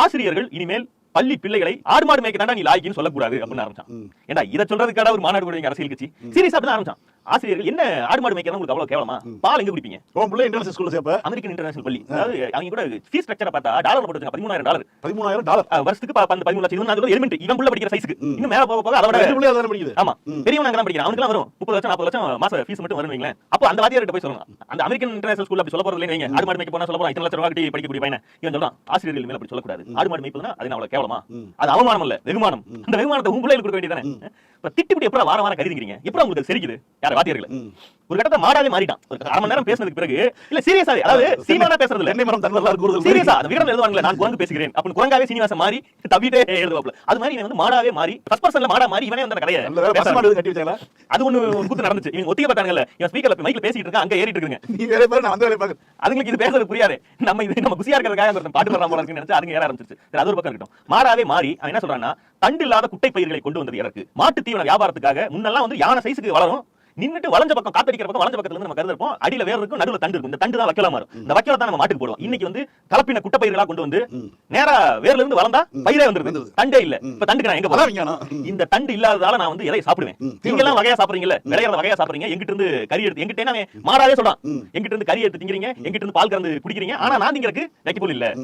ஆசிரியர்கள் இனிமேல் பள்ளி பிள்ளைகளை ஆடு மாடு மேய்க்க நீ லாய்க்குன்னு சொல்லக்கூடாது அப்படின்னு ஆரம்பிச்சான். ஏண்டா இதை சொல்றதுக்காக ஒரு மாநாடு கூட அரசியல் கட்சி சீரியஸா அப்படி ஆரம்பிச்சான். ஆசிரியர்கள் என்ன ஆடு மாடு மேய்க்கிறது உங்களுக்கு அவ்வளவு கேவலமா? பால் எங்க குடிப்பீங்க? இன்டர்நேஷனல் ஸ்கூல்ல சேர்ப்ப அமெரிக்கன் இன்டர்நேஷனல் பள்ளி. அதாவது அவங்க கூட ஃபீஸ் ஸ்ட்ரக்சரை பார்த்தா டாலர்ல போட்டு $13,000 $13,000 வருஷத்துக்கு 12 லட்சம். இது எலிமெண்ட் இவன் புள்ள படிக்கிற சைஸ்க்கு இன்னும் மேல போக போக அதோட படிக்குது. ஆமா பெரியவன் அங்க தான் படிக்கிறான். அவனுக்கு வரும் 30 லட்சம் 40 லட்சம் மாச ஃபீஸ் மட்டும் வரும் வைங்களேன். அப்போ அந்த வாத்தியார்கிட்ட போய் சொல்லணும். அந்த அமெரிக்கன் இன்டர்நேஷனல் ஸ்கூல்ல அப்படி சொல்ல போறது இல்லைங்க. ஆடு மாடு மேய்க்க போனா சொல்ல போறோம் 2 லட்சம் ரூபாய் கட்டி படிக்கக்கூடிய பையன் இவன் சொல்றான் ஆசிரியர்கள் மேல அப்படி சொல்லக்கூடாது. ஆடு மாடு மேய்ப்பதுனா அது அவ்வளவு கேவலமா? அது அவமானம் இல்ல, வெகுமானம். அந்த வெகுமானத்தை உங்க பிள்ளைகளுக்கு கொடுக்க வேண்டியதானே. திட்டிப்படி எப்பறம் வார வாரம் கருதிக்கிறீங்க? எப்பறம் உங்களுக்கு செரிக்குது? யார வாத்தியார்கள் ஒரு கட்டத்தை மாடாவே மாறிட்டான். ஒரு 1/2 மணி நேரம் பேசினதுக்கு பிறகு இல்ல சீரியஸாவே, அதாவது சீமானா பேசுறது இல்ல, தென்னை மரம் தன்னலா கூறுதல் சீரியஸா அந்த விகடன் எழுதுவாங்கல, நான் குரங்கு பேசுகிறேன் அப்படி குரங்காவே சீனிவாசன் மாறி தவிட்டே எழுதுவாப்ல. அது மாதிரி இவன் வந்து மாடாவே மாறி ஃபர்ஸ்ட் பர்சன்ல மாடா மாறி இவனே வந்து கடைய கட்டி வச்சாங்களா? அது ஒண்ணு கூத்து நடந்துச்சு. இவங்க ஒத்திக பார்த்தாங்கல்ல, இவன் ஸ்பீக்கர்ல மைக்ல பேசிட்டு இருக்கான், அங்க ஏறிட்டு இருக்குங்க. நீ வேற பேர் நான் அந்த வேலை பாக்க அதுங்களுக்கு இது பேசுறது புரியாது. நம்ம குசியா இருக்கிறதுக்காக ஒரு பாட்டு வர்றான் போல இருக்குன்னு நினைச்சு அதுங்க ஏற ஆரம்பிச்சிருச்சு. சரி, அது ஒரு பக்கம் இருக்கட்டும். மாடாவே மாறி அவன் என்ன சொல்றான்னா, தண்டு இல்லாத குட்டை பயிர்களை கொண்டு வந்தது எனக்கு. மாட்டு தீவன வியாபாரத்துக்காக முன்னெல்லாம் வந்து யானை சைஸுக்கு வளரும், நின்னுட்டு வளைஞ்ச பக்கம் காத்தடிக்கிற பக்கம் வளைஞ்ச பக்கத்துல இருந்து நம்ம கருது இருப்போம். அடியில வேர் இருக்கும், நடுவுல தண்டு இருக்கும். இந்த தண்டு தான் வைக்கல மாறும். இந்த வைக்கல தான் நம்ம மாட்டுக்கு போடுவோம். இன்னைக்கு வந்து கலப்பின குட்டை பயிர்களா கொண்டு வந்து நேரா வேர்ல இருந்து வளர்ந்தா பயிரே வந்துருது. தண்டே இல்ல. இப்ப தண்டுக்கு நான் எங்க போறேன்? இந்த தண்டு இல்லாததால நான் வந்து எதை சாப்பிடுவேன்? நீங்க எல்லாம் வகையா சாப்பிடுறீங்கல்ல, விளையாடுற வகையா சாப்பிடுறீங்க. எங்கிட்ட இருந்து கறி எடுத்து எங்கிட்ட மாடாவே சொல்றான், எங்கிட்ட இருந்து கறி எடுத்து திங்கிறீங்க, எங்கிட்ட இருந்து பால் கறந்து குடிக்கிறீங்க. ஆனா நான் திங்கிறதுக்கு வைக்க போல இல்ல.